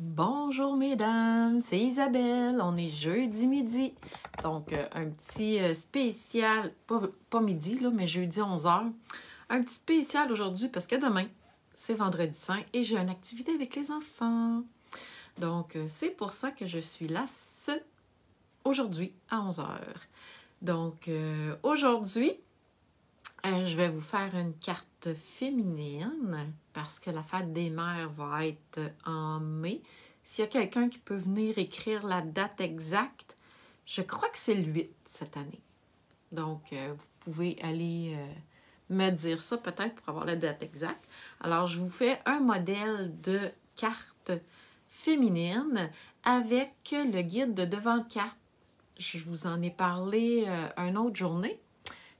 Bonjour mesdames, c'est Isabelle, on est jeudi midi, donc un petit spécial, pas midi là, mais jeudi 11h, un petit spécial aujourd'hui parce que demain c'est vendredi saint et j'ai une activité avec les enfants, donc c'est pour ça que je suis là aujourd'hui à 11h. Donc aujourd'hui, je vais vous faire une carte féminine parce que la fête des mères va être en mai. S'il y a quelqu'un qui peut venir écrire la date exacte, je crois que c'est le 8 cette année. Donc, vous pouvez aller me dire ça peut-être pour avoir la date exacte. Alors, je vous fais un modèle de carte féminine avec le guide de devant de carte. Je vous en ai parlé une autre journée,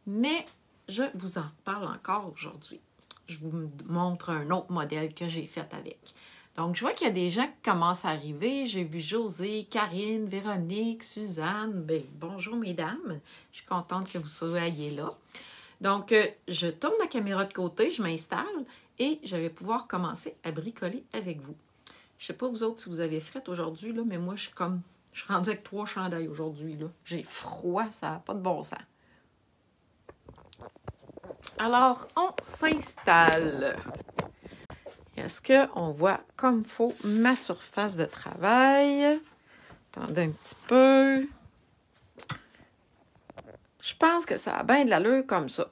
mais je vous en parle encore aujourd'hui. Je vous montre un autre modèle que j'ai fait avec. Donc, je vois qu'il y a des gens qui commencent à arriver. J'ai vu José, Karine, Véronique, Suzanne. Bien, bonjour mesdames. Je suis contente que vous soyez là. Donc, je tourne ma caméra de côté, je m'installe et je vais pouvoir commencer à bricoler avec vous. Je ne sais pas vous autres si vous avez fret aujourd'hui, mais moi, je suis rendue avec 3 chandails aujourd'hui. J'ai froid, ça n'a pas de bon sens. Alors, on s'installe. Est-ce qu'on voit comme il faut ma surface de travail? Attendez un petit peu. Je pense que ça a bien de l'allure comme ça.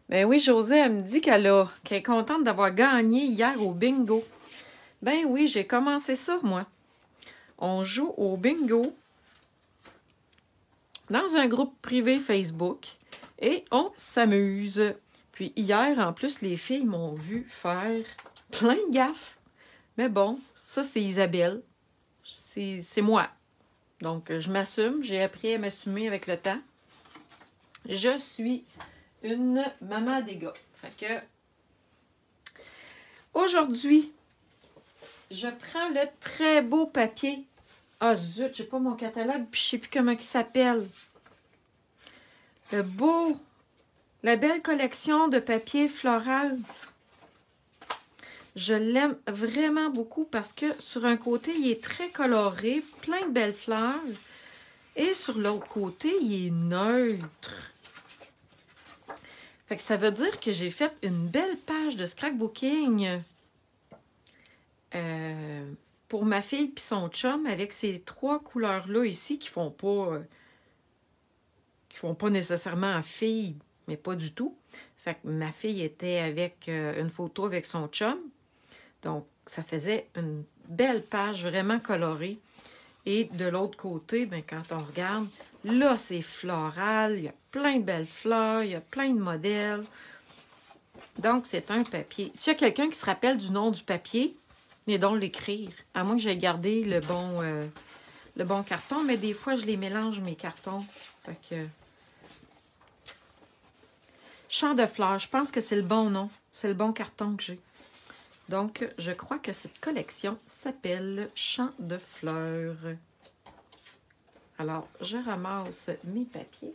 Ben oui, Josée, elle me dit qu'elle est contente d'avoir gagné hier au bingo. Ben oui, j'ai commencé ça, moi. On joue au bingo dans un groupe privé Facebook et on s'amuse. Puis hier, en plus, les filles m'ont vu faire plein de gaffes. Mais bon, ça, c'est Isabelle. C'est moi. Donc, je m'assume. J'ai appris à m'assumer avec le temps. Je suis une maman des gars. Fait que, aujourd'hui, je prends le très beau papier. Ah zut, j'ai pas mon catalogue, puis je sais plus comment il s'appelle. La belle collection de papier floral. Je l'aime vraiment beaucoup parce que sur un côté, il est très coloré, plein de belles fleurs. Et sur l'autre côté, il est neutre. Fait que ça veut dire que j'ai fait une belle page de scrapbooking pour ma fille et son chum avec ces 3 couleurs-là ici qui font pas nécessairement fille, mais pas du tout. Fait que ma fille était avec une photo avec son chum. Donc, ça faisait une belle page vraiment colorée. Et de l'autre côté, bien, quand on regarde, là, c'est floral. Il y a plein de belles fleurs. Il y a plein de modèles. Donc, c'est un papier. S'il y a quelqu'un qui se rappelle du nom du papier, venez donc l'écrire. À moins que j'aie gardé le bon carton. Mais des fois, je les mélange, mes cartons. Fait que... Champ de fleurs. Je pense que c'est le bon nom. C'est le bon carton que j'ai. Donc, je crois que cette collection s'appelle Champ de fleurs. Alors, je ramasse mes papiers.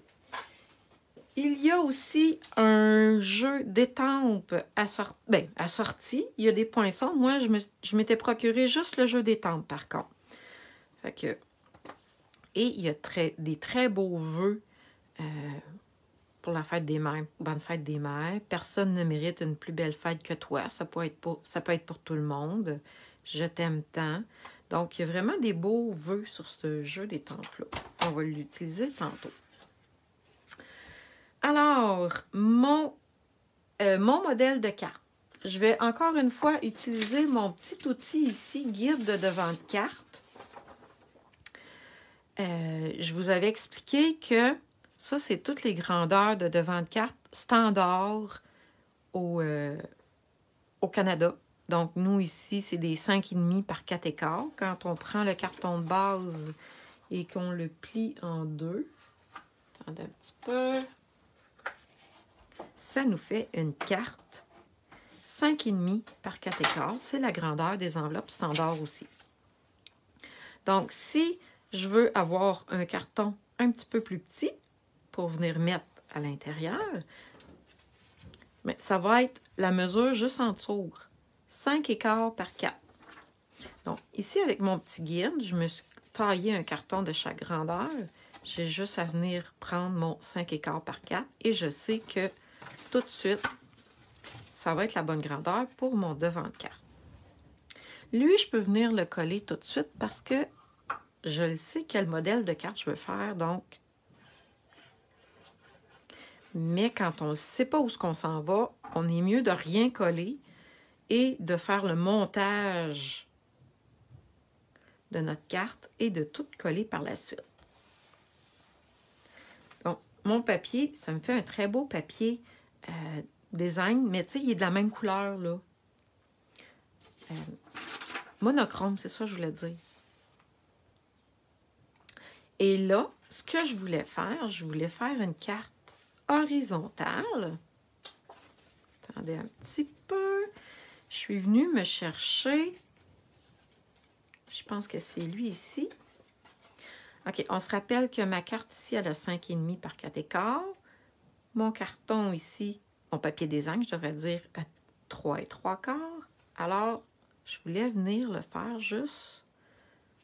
Il y a aussi un jeu d'étampes assorti. Il y a des poinçons. Moi, je m'étais procuré juste le jeu d'étampes, par contre. Fait que... Et il y a des très beaux vœux pour la fête des mères. Bonne fête des mères. Personne ne mérite une plus belle fête que toi. Ça peut être pour tout le monde. Je t'aime tant. Donc, il y a vraiment des beaux vœux sur ce jeu d'étampes-là. On va l'utiliser tantôt. Alors, mon modèle de carte. Je vais encore une fois utiliser mon petit outil ici, guide de devant de carte. Je vous avais expliqué que ça, c'est toutes les grandeurs de devant de carte standard au Canada. Donc, nous, ici, c'est des 5,5 par 4,25. Quand on prend le carton de base et qu'on le plie en 2, attendez un petit peu, ça nous fait une carte 5,5 par 4,25. C'est la grandeur des enveloppes standard aussi. Donc, si je veux avoir un carton un petit peu plus petit, pour venir mettre à l'intérieur, mais ça va être la mesure juste en dessous. 5,25 par 4. Donc, ici, avec mon petit guide, je me suis taillé un carton de chaque grandeur. J'ai juste à venir prendre mon 5,25 par 4 et je sais que tout de suite, ça va être la bonne grandeur pour mon devant de carte. Lui, je peux venir le coller tout de suite parce que je sais quel modèle de carte je veux faire, donc. Mais quand on ne sait pas où est-ce qu'on s'en va, on est mieux de rien coller et de faire le montage de notre carte et de tout coller par la suite. Donc, mon papier, ça me fait un très beau papier design, mais tu sais, il est de la même couleur, là. Monochrome, c'est ça que je voulais dire. Et là, ce que je voulais faire une carte horizontale. Attendez un petit peu. Je suis venue me chercher. Je pense que c'est lui ici. OK, on se rappelle que ma carte ici, elle a 5,5 par 4,15. Mon carton ici, mon papier design, je devrais dire 3,75. Alors, je voulais venir le faire juste,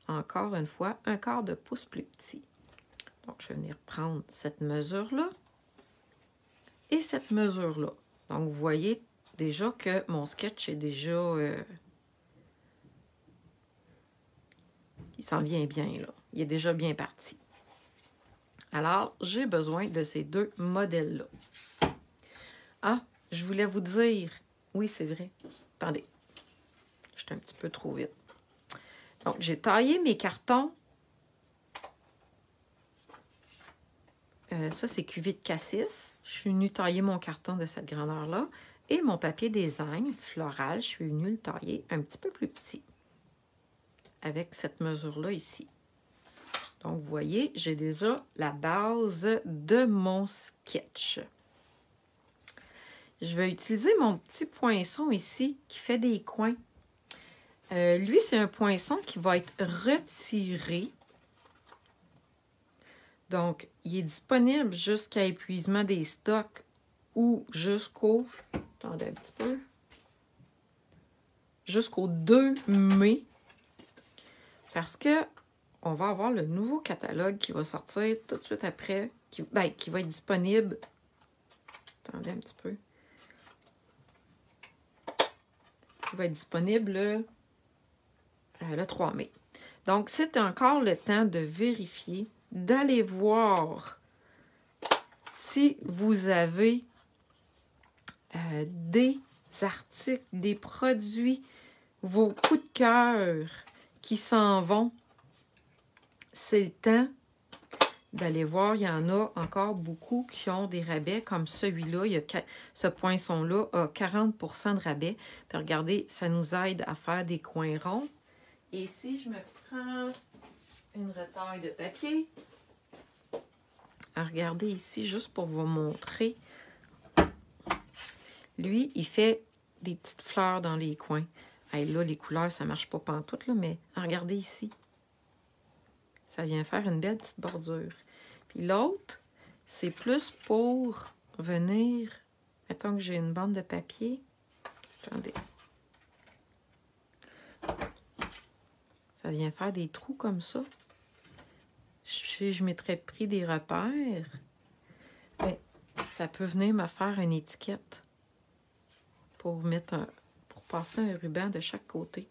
encore une fois, 1/4 de pouce plus petit. Donc, je vais venir prendre cette mesure-là et cette mesure-là. Donc, vous voyez déjà que mon sketch est déjà... il s'en vient bien, là. Il est déjà bien parti. Alors, j'ai besoin de ces deux modèles-là. Ah, je voulais vous dire... Oui, c'est vrai. Attendez. J'étais un petit peu trop vite. Donc, j'ai taillé mes cartons. Ça, c'est cuvée de cassis. Je suis venue tailler mon carton de cette grandeur-là. Et mon papier design floral, je suis venue le tailler un petit peu plus petit. Avec cette mesure-là ici. Donc, vous voyez, j'ai déjà la base de mon sketch. Je vais utiliser mon petit poinçon ici qui fait des coins. Lui, c'est un poinçon qui va être retiré. Donc, il est disponible jusqu'à épuisement des stocks ou jusqu'au... Attendez un petit peu. Jusqu'au 2 mai. Parce que on va avoir le nouveau catalogue qui va sortir tout de suite après, qui va être disponible. Attendez un petit peu. Qui va être disponible le 3 mai. Donc, c'est encore le temps de vérifier, d'aller voir si vous avez des articles, des produits, vos coups de cœur qui s'en vont. C'est le temps d'aller voir. Il y en a encore beaucoup qui ont des rabais comme celui-là. Ce poinçon-là a 40% de rabais. Puis regardez, ça nous aide à faire des coins ronds. Et si je me prends une retaille de papier, regardez ici, juste pour vous montrer. Lui, il fait des petites fleurs dans les coins. Hey, là, les couleurs, ça ne marche pas pantoute, là, mais regardez ici. Ça vient faire une belle petite bordure. Puis l'autre, c'est plus pour venir... Mettons que j'ai une bande de papier. Attendez. Ça vient faire des trous comme ça. Je m'étais pris des repères. Mais ça peut venir me faire une étiquette pour passer un ruban de chaque côté.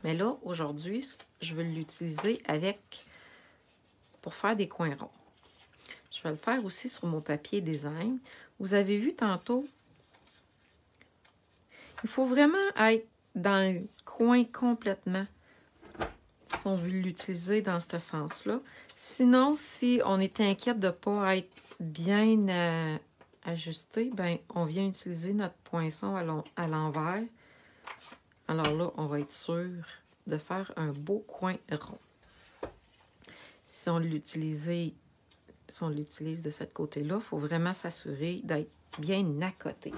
Mais là, aujourd'hui, je vais l'utiliser pour faire des coins ronds. Je vais le faire aussi sur mon papier design. Vous avez vu tantôt, il faut vraiment être dans le coin complètement si on veut l'utiliser dans ce sens-là. Sinon, si on est inquiète de ne pas être bien ajusté, ben on vient utiliser notre poinçon à l'envers. Alors là, on va être sûr de faire un beau coin rond. Si on l'utilise de ce côté-là, il faut vraiment s'assurer d'être bien à côté.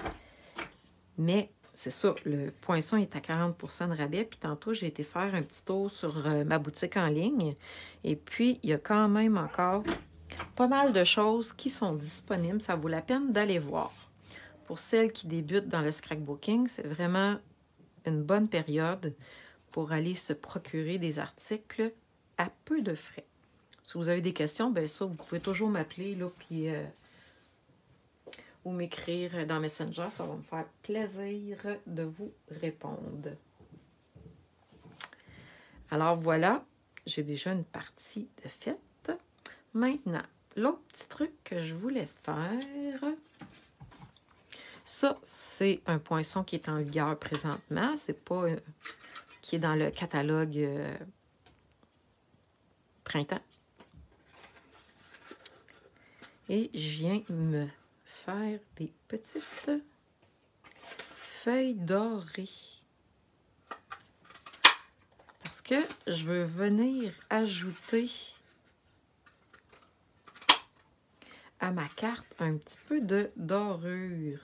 Mais c'est ça, le poinçon est à 40% de rabais. Puis tantôt, j'ai été faire un petit tour sur ma boutique en ligne. Et puis, il y a quand même encore pas mal de choses qui sont disponibles. Ça vaut la peine d'aller voir. Pour celles qui débutent dans le scrapbooking, c'est vraiment une bonne période pour aller se procurer des articles à peu de frais. Si vous avez des questions, bien ça, vous pouvez toujours m'appeler, là, puis ou m'écrire dans Messenger. Ça va me faire plaisir de vous répondre. Alors voilà, j'ai déjà une partie de faite. Maintenant, l'autre petit truc que je voulais faire, ça, c'est un poinçon qui est en vigueur présentement. C'est pas qui est dans le catalogue printemps. Et je viens me faire des petites feuilles dorées. Parce que je veux venir ajouter à ma carte un petit peu de dorure.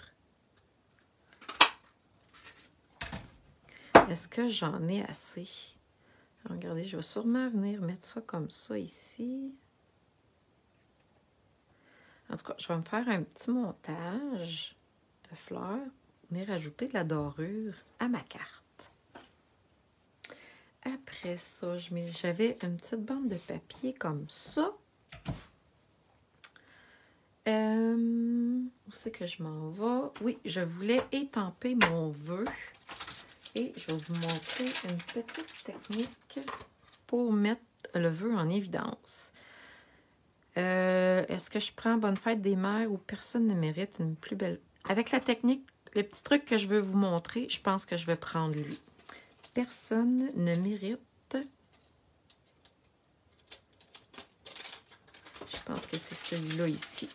Est-ce que j'en ai assez? Regardez, je vais sûrement venir mettre ça comme ça ici. En tout cas, je vais me faire un petit montage de fleurs, venir ajouter de la dorure à ma carte. Après ça, j'avais une petite bande de papier comme ça. Où c'est que je m'en vais? Oui, je voulais étamper mon vœu. Et je vais vous montrer une petite technique pour mettre le vœu en évidence. Est-ce que je prends Bonne fête des mères ou personne ne mérite une plus belle... Avec la technique, le petit truc que je veux vous montrer, je pense que je vais prendre lui. Personne ne mérite... Je pense que c'est celui-là ici.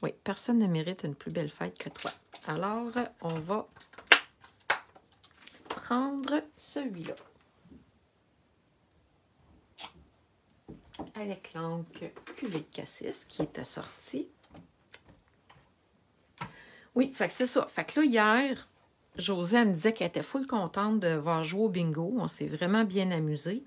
Oui, personne ne mérite une plus belle fête que toi. Alors, on va prendre celui-là. Avec l'encre cuvée de cassis qui est assortie. Oui, fait que c'est ça. Fait que là, hier, Josée, elle me disait qu'elle était full contente de voir jouer au bingo. On s'est vraiment bien amusé.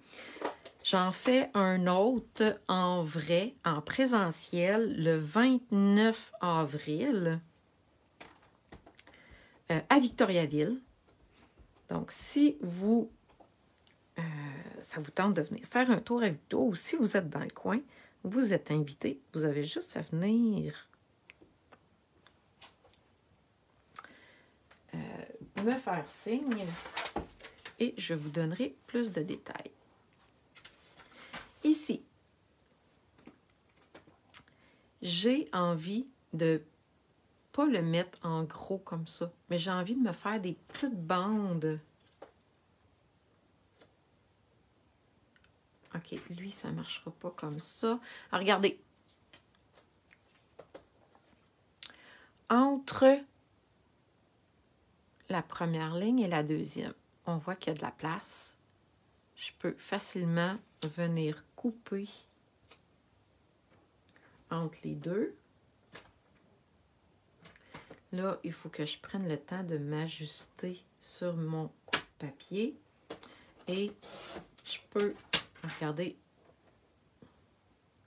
J'en fais un autre en vrai, en présentiel, le 29 avril à Victoriaville. Donc, si vous, ça vous tente de venir faire un tour à Victo, ou si vous êtes dans le coin, vous êtes invité. Vous avez juste à venir me faire signe et je vous donnerai plus de détails. Ici, j'ai envie de pas le mettre en gros comme ça, mais j'ai envie de me faire des petites bandes. OK, lui, ça ne marchera pas comme ça. Alors, regardez. Entre la première ligne et la deuxième, on voit qu'il y a de la place. Je peux facilement venir couper entre les deux. Là, il faut que je prenne le temps de m'ajuster sur mon papier. Et je peux, regardez,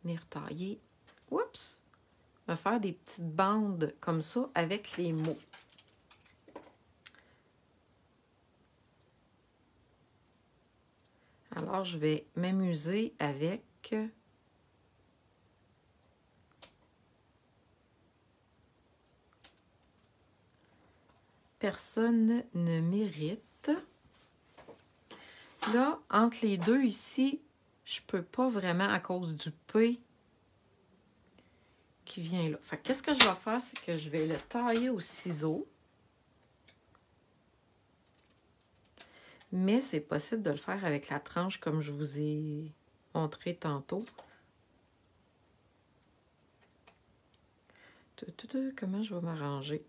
venir tailler. Oups! Me faire des petites bandes comme ça avec les mots. Alors, je vais m'amuser avec personne ne mérite. Là, entre les deux ici, je peux pas vraiment à cause du P qui vient là. Fait qu'est-ce que je vais faire, c'est que je vais le tailler au ciseau. Mais c'est possible de le faire avec la tranche comme je vous ai montré tantôt. Comment je vais m'arranger?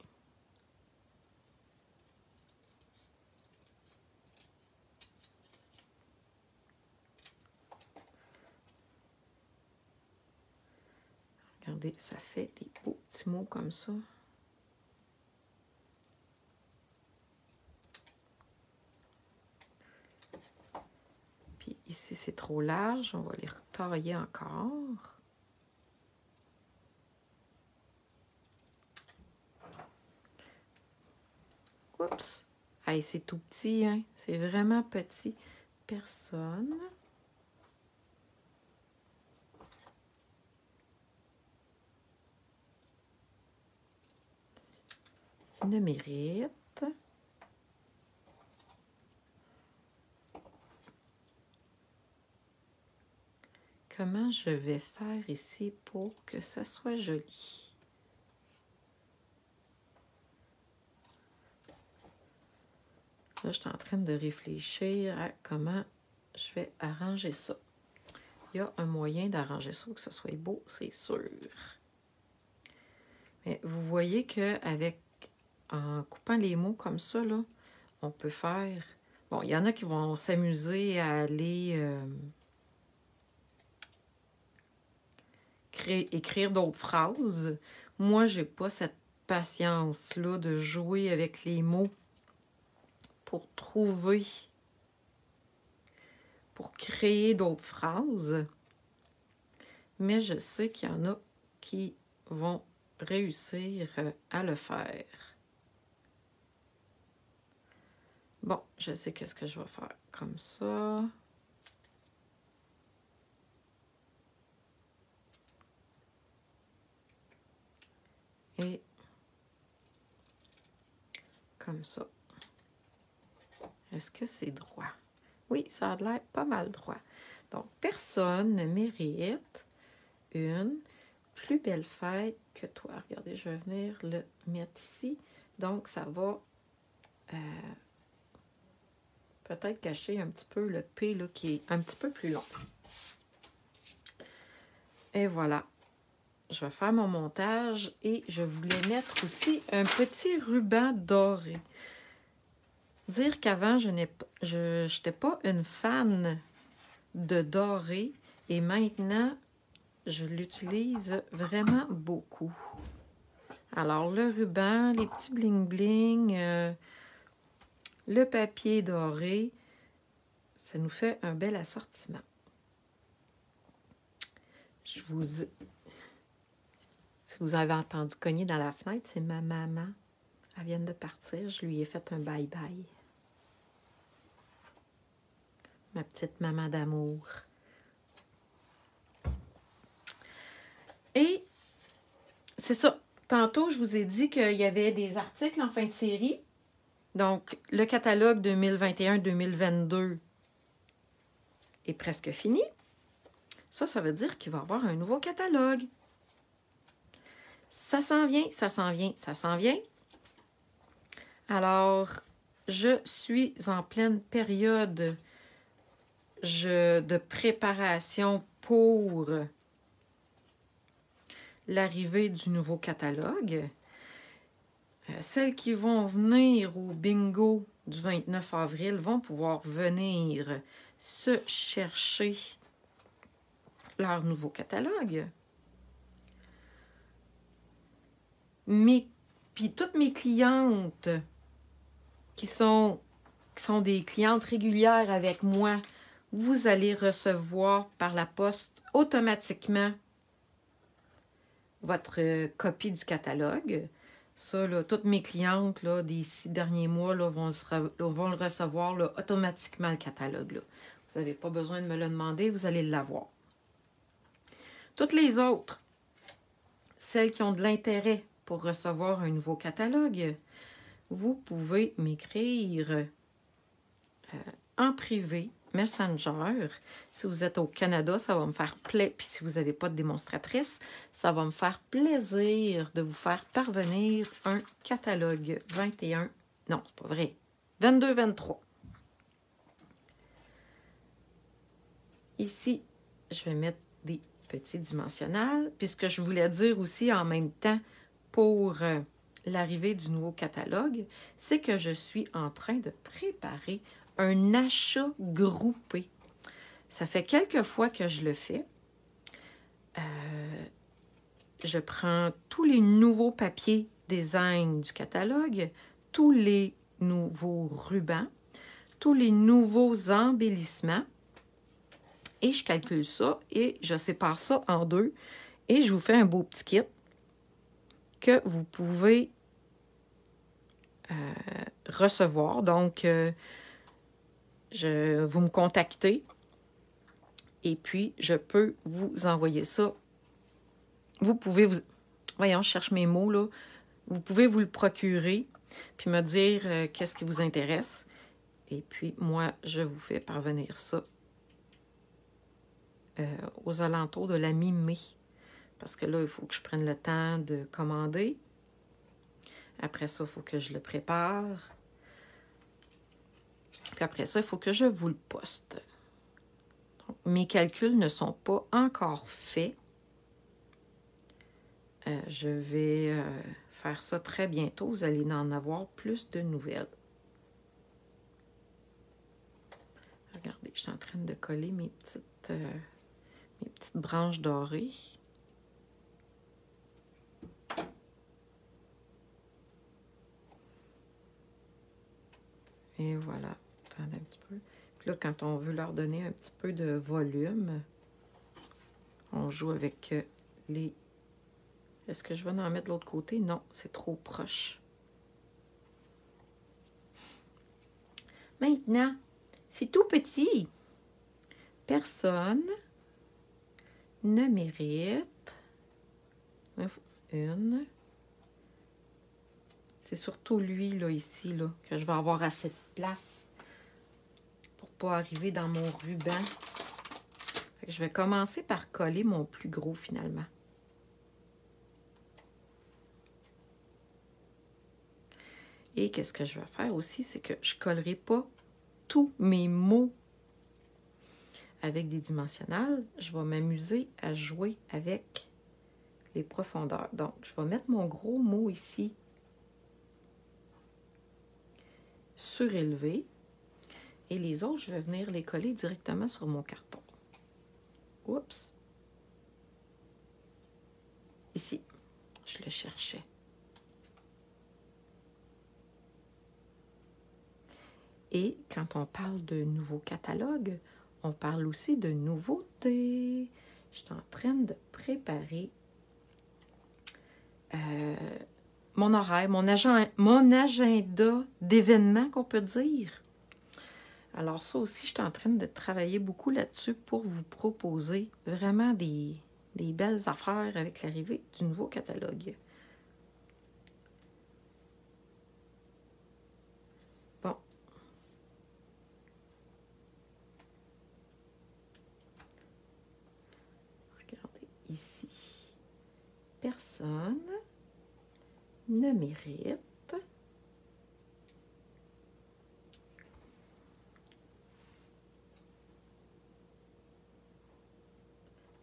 Regardez, ça fait des beaux petits mots comme ça. Puis ici, c'est trop large. On va les retailler encore. Oups! Hey, c'est tout petit, hein? C'est vraiment petit. Personne ne mérite comment je vais faire ici pour que ça soit joli. Là, je suis en train de réfléchir à comment je vais arranger ça. Il y a un moyen d'arranger ça pour que ce soit beau, c'est sûr. Mais vous voyez qu'avec en coupant les mots comme ça, là, on peut faire... Bon, il y en a qui vont s'amuser à aller écrire d'autres phrases. Moi, j'ai pas cette patience-là de jouer avec les mots pour trouver, pour créer d'autres phrases. Mais je sais qu'il y en a qui vont réussir à le faire. Bon, je sais qu'est-ce que je vais faire. Comme ça. Et comme ça. Est-ce que c'est droit? Oui, ça a l'air pas mal droit. Donc, personne ne mérite une plus belle fête que toi. Regardez, je vais venir le mettre ici. Donc, ça va peut-être cacher un petit peu le P là, qui est un petit peu plus long. Et voilà. Je vais faire mon montage et je voulais mettre aussi un petit ruban doré. Dire qu'avant, je n'étais pas une fan de doré et maintenant, je l'utilise vraiment beaucoup. Alors, le ruban, les petits bling-bling, le papier doré, ça nous fait un bel assortiment. Si vous avez entendu cogner dans la fenêtre, c'est ma maman. Elle vient de partir, je lui ai fait un bye-bye. Ma petite maman d'amour. Et c'est ça. Tantôt, je vous ai dit qu'il y avait des articles en fin de série. Donc, le catalogue 2021-2022 est presque fini. Ça veut dire qu'il va y avoir un nouveau catalogue. Ça s'en vient, ça s'en vient, ça s'en vient. Alors, je suis en pleine période de préparation pour l'arrivée du nouveau catalogue. Celles qui vont venir au bingo du 29 avril vont pouvoir venir se chercher leur nouveau catalogue. Puis toutes mes clientes qui sont des clientes régulières avec moi, vous allez recevoir par la poste automatiquement votre copie du catalogue. Ça, là, toutes mes clientes là, des 6 derniers mois là, vont le recevoir là, automatiquement, le catalogue. Là. Vous n'avez pas besoin de me le demander, vous allez l'avoir. Toutes les autres, celles qui ont de l'intérêt pour recevoir un nouveau catalogue, vous pouvez m'écrire en privé, Messenger. Si vous êtes au Canada, ça va me faire plaisir. Puis si vous n'avez pas de démonstratrice, ça va me faire plaisir de vous faire parvenir un catalogue 21. Non, c'est pas vrai. 22-23. Ici, je vais mettre des petits dimensionnels. Puis ce que je voulais dire aussi en même temps pour l'arrivée du nouveau catalogue, c'est que je suis en train de préparer un achat groupé. Ça fait quelques fois que je le fais. Je prends tous les nouveaux papiers design du catalogue, tous les nouveaux rubans, tous les nouveaux embellissements, et je calcule ça et je sépare ça en deux et je vous fais un beau petit kit que vous pouvez recevoir. Donc, vous me contactez et puis je peux vous envoyer ça. Vous pouvez vous... Voyons, je cherche mes mots, là. Vous pouvez vous le procurer puis me dire qu'est-ce qui vous intéresse. Et puis, moi, je vous fais parvenir ça aux alentours de la mi-mai. Parce que là, il faut que je prenne le temps de commander. Après ça, il faut que je le prépare. Puis après ça, il faut que je vous le poste. Donc, mes calculs ne sont pas encore faits. Je vais faire ça très bientôt. Vous allez en avoir plus de nouvelles. Regardez, je suis en train de coller mes petites branches dorées. Et voilà. Attendez un petit peu. Puis là, quand on veut leur donner un petit peu de volume, on joue avec les... Est-ce que je vais en mettre de l'autre côté? Non, c'est trop proche. Maintenant, c'est tout petit. Personne ne mérite une. C'est surtout lui, là, ici, là, que je vais avoir assez de place pour pas arriver dans mon ruban. Fait que je vais commencer par coller mon plus gros, finalement. Et qu'est-ce que je vais faire aussi, c'est que je ne collerai pas tous mes mots avec des dimensionnels. Je vais m'amuser à jouer avec les profondeurs. Donc, je vais mettre mon gros mot ici, surélevé. Et les autres, je vais venir les coller directement sur mon carton. Oups. Ici, je le cherchais. Et quand on parle de nouveaux catalogues, on parle aussi de nouveautés. Je suis en train de préparer mon horaire, mon agenda d'événements, qu'on peut dire. Alors ça aussi, je suis en train de travailler beaucoup là-dessus pour vous proposer vraiment des belles affaires avec l'arrivée du nouveau catalogue. Bon. Regardez ici. Personne ne mérite.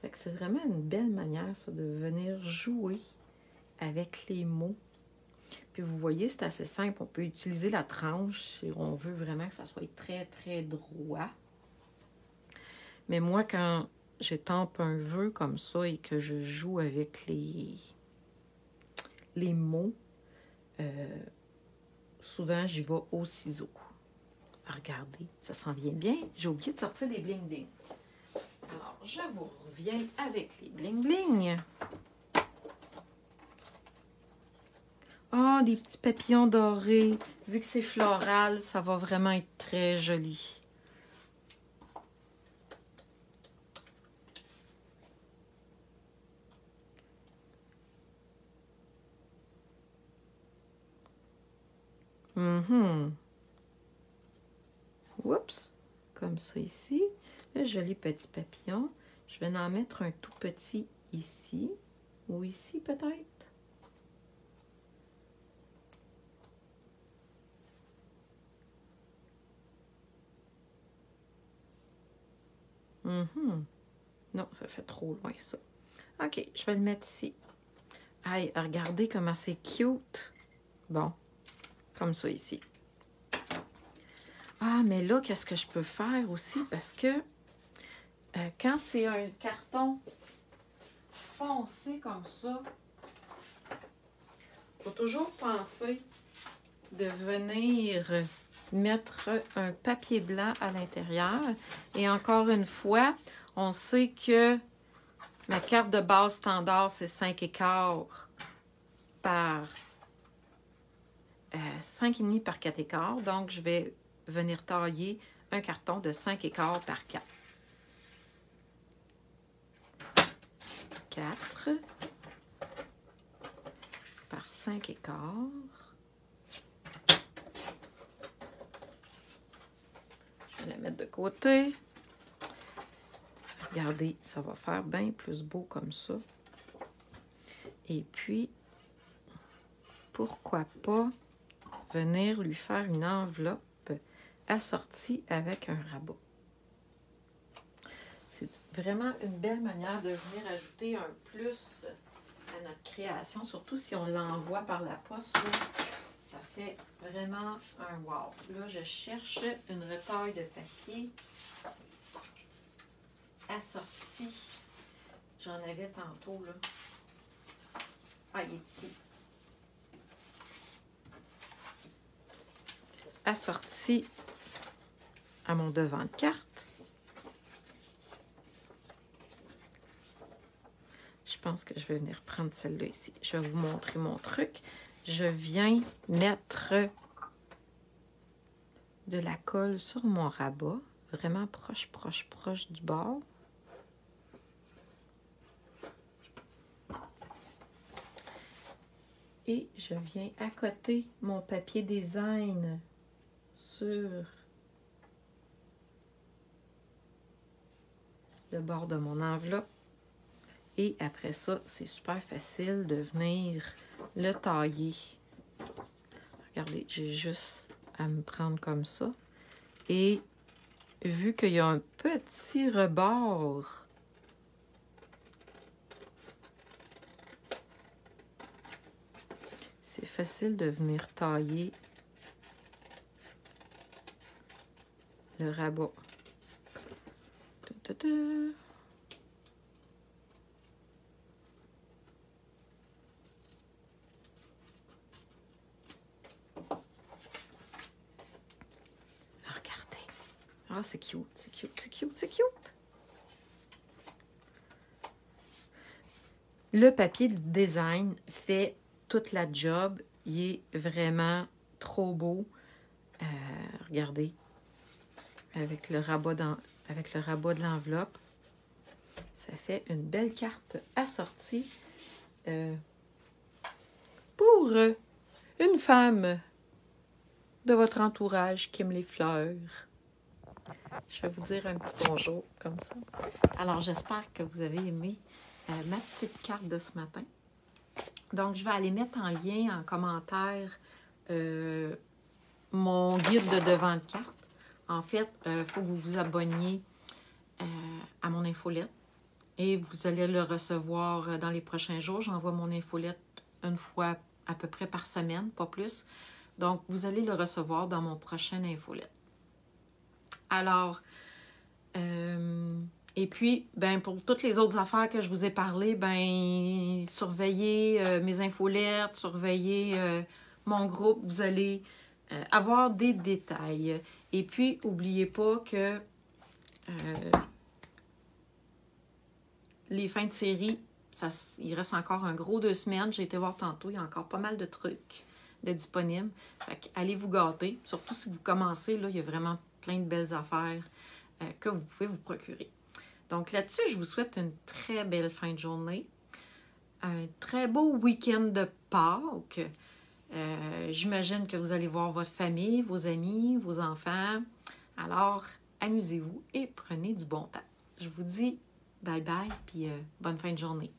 Fait que c'est vraiment une belle manière, ça, de venir jouer avec les mots. Puis vous voyez, c'est assez simple. On peut utiliser la tranche si on veut vraiment que ça soit très, très droit. Mais moi, quand j'étampe un vœu comme ça et que je joue avec les mots, souvent, j'y vais au ciseau. Regardez, ça s'en vient bien. J'ai oublié de sortir des bling-bling. Alors, je vous reviens avec les bling-bling. Ah, des petits papillons dorés. Vu que c'est floral, ça va vraiment être très joli. Oups, comme ça ici. Le joli petit papillon. Je vais en mettre un tout petit ici. Ou ici peut-être. Non, ça fait trop loin ça. OK, je vais le mettre ici. Aïe, regardez comment c'est cute. Bon, comme ça ici. Ah, mais là, qu'est-ce que je peux faire aussi? Parce que quand c'est un carton foncé comme ça, il faut toujours penser de venir mettre un papier blanc à l'intérieur. Et encore une fois, on sait que ma carte de base standard, c'est 5 écarts par 5,5 par 4,15. Donc, je vais venir tailler un carton de 5,15 par 4. 4 par 5,15. Je vais la mettre de côté. Regardez, ça va faire bien plus beau comme ça. Et puis, pourquoi pas venir lui faire une enveloppe assortie avec un rabat. C'est vraiment une belle manière de venir ajouter un plus à notre création, surtout si on l'envoie par la poste. Là, ça fait vraiment un wow. Là, je cherche une retaille de papier assortie. J'en avais tantôt, là. Ah, il est ici. Assorti à mon devant de carte. Je pense que je vais venir prendre celle-là ici. Je vais vous montrer mon truc. Je viens mettre de la colle sur mon rabat. Vraiment proche du bord. Et je viens accoter mon papier design sur le bord de mon enveloppe. Et après ça, c'est super facile de venir le tailler. Regardez, j'ai juste à me prendre comme ça. Et vu qu'il y a un petit rebord, c'est facile de venir tailler le rabat. Regardez. Ah, c'est cute, c'est cute, c'est cute, c'est cute. Le papier de design fait toute la job. Il est vraiment trop beau. Regardez. Avec le rabat de l'enveloppe. Ça fait une belle carte assortie pour une femme de votre entourage qui aime les fleurs. Je vais vous dire un petit bonjour comme ça. Alors, j'espère que vous avez aimé ma petite carte de ce matin. Donc, je vais aller mettre en lien, en commentaire, mon guide de devant de carte. En fait, il faut que vous vous abonniez à mon infolette et vous allez le recevoir dans les prochains jours. J'envoie mon infolette une fois à peu près par semaine, pas plus. Donc, vous allez le recevoir dans mon prochain infolette. Alors, et puis, ben, pour toutes les autres affaires que je vous ai parlé, ben, surveillez mes infolettes, surveillez mon groupe, vous allez avoir des détails. Et puis, n'oubliez pas que les fins de série, il reste encore un gros 2 semaines. J'ai été voir tantôt, il y a encore pas mal de trucs de disponibles. Fait allez vous gâter, surtout si vous commencez, là, il y a vraiment plein de belles affaires que vous pouvez vous procurer. Donc là-dessus, je vous souhaite une très belle fin de journée, un très beau week-end de Pâques. J'imagine que vous allez voir votre famille, vos amis, vos enfants. Alors, amusez-vous et prenez du bon temps. Je vous dis bye bye, puis bonne fin de journée.